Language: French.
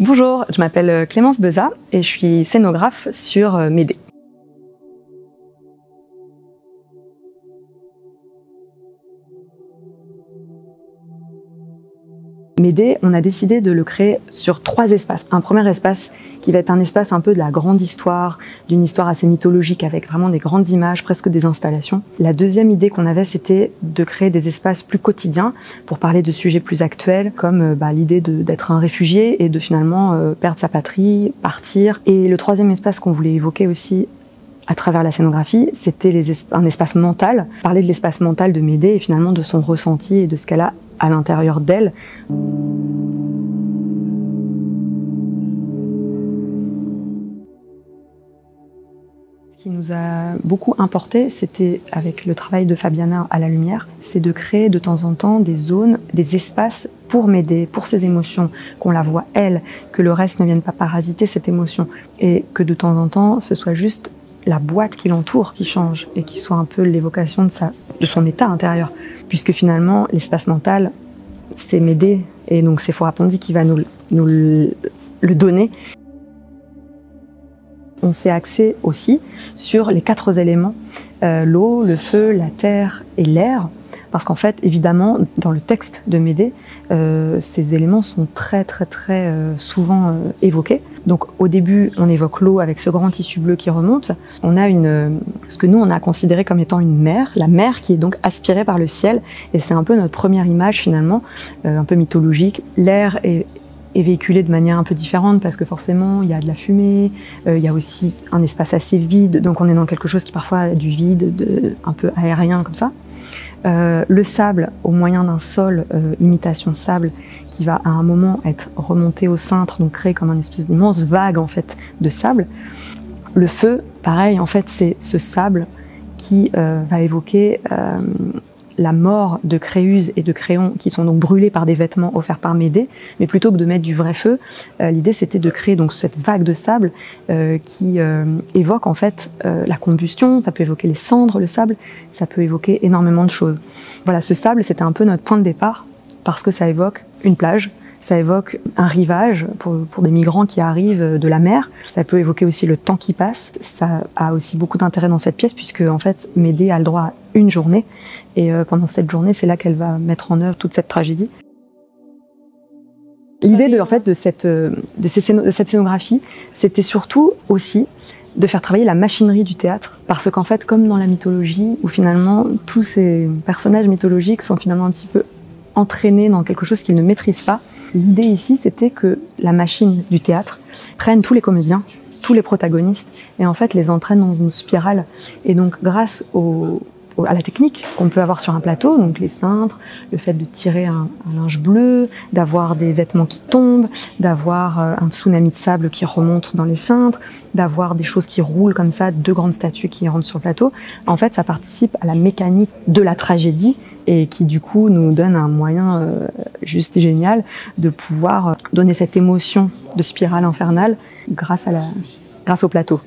Bonjour, je m'appelle Clémence Beza et je suis scénographe sur Médée. Médée, on a décidé de le créer sur 3 espaces. Un premier espace qui va être un espace un peu de la grande histoire, d'une histoire assez mythologique avec vraiment des grandes images, presque des installations. La deuxième idée qu'on avait, c'était de créer des espaces plus quotidiens pour parler de sujets plus actuels, comme l'idée d'être un réfugié et de finalement perdre sa patrie, partir. Et le troisième espace qu'on voulait évoquer aussi à travers la scénographie, c'était un espace mental, parler de l'espace mental de Médée et finalement de son ressenti et de ce qu'elle a à l'intérieur d'elle. Ce qui nous a beaucoup importé, c'était avec le travail de Fabiana à la lumière, c'est de créer de temps en temps des zones, des espaces pour Médée, pour ses émotions, qu'on la voit elle, que le reste ne vienne pas parasiter cette émotion et que de temps en temps ce soit juste la boîte qui l'entoure qui change et qui soit un peu l'évocation de son état intérieur. Puisque finalement, l'espace mental, c'est Médée, et donc c'est Sephora Pondy qui va nous le donner. On s'est axé aussi sur les 4 éléments, l'eau, le feu, la terre et l'air, parce qu'en fait, évidemment, dans le texte de Médée, ces éléments sont très souvent évoqués. Donc au début, on évoque l'eau avec ce grand tissu bleu qui remonte. On a ce que nous, on a considéré comme étant une mer, la mer qui est donc aspirée par le ciel. Et c'est un peu notre première image finalement, un peu mythologique. L'air est véhiculé de manière un peu différente parce que forcément, il y a de la fumée, il y a aussi un espace assez vide. Donc on est dans quelque chose qui parfois a du vide, un peu aérien comme ça. Le sable, au moyen d'un sol imitation sable, qui va à un moment être remonté au cintre, donc créer comme une espèce d'immense vague en fait de sable. Le feu, pareil, en fait, c'est ce sable qui va évoquer la mort de Créuse et de Créon, qui sont donc brûlés par des vêtements offerts par Médée, mais plutôt que de mettre du vrai feu, l'idée c'était de créer donc cette vague de sable qui évoque en fait la combustion. Ça peut évoquer les cendres, le sable, ça peut évoquer énormément de choses. Voilà, ce sable, c'était un peu notre point de départ, parce que ça évoque une plage, ça évoque un rivage pour des migrants qui arrivent de la mer. Ça peut évoquer aussi le temps qui passe. Ça a aussi beaucoup d'intérêt dans cette pièce puisque en fait Médée a le droit à une journée et pendant cette journée, c'est là qu'elle va mettre en œuvre toute cette tragédie. L'idée de cette scénographie, c'était surtout aussi de faire travailler la machinerie du théâtre, parce qu'en fait, comme dans la mythologie, où finalement tous ces personnages mythologiques sont finalement un petit peu entraînés dans quelque chose qu'ils ne maîtrisent pas. L'idée ici, c'était que la machine du théâtre prenne tous les comédiens, tous les protagonistes, et en fait les entraîne dans une spirale. Et donc grâce à la technique qu'on peut avoir sur un plateau, donc les cintres, le fait de tirer un linge bleu, d'avoir des vêtements qui tombent, d'avoir un tsunami de sable qui remonte dans les cintres, d'avoir des choses qui roulent comme ça, 2 grandes statues qui rentrent sur le plateau. En fait, ça participe à la mécanique de la tragédie et qui du coup nous donne un moyen juste génial de pouvoir donner cette émotion de spirale infernale grâce au plateau.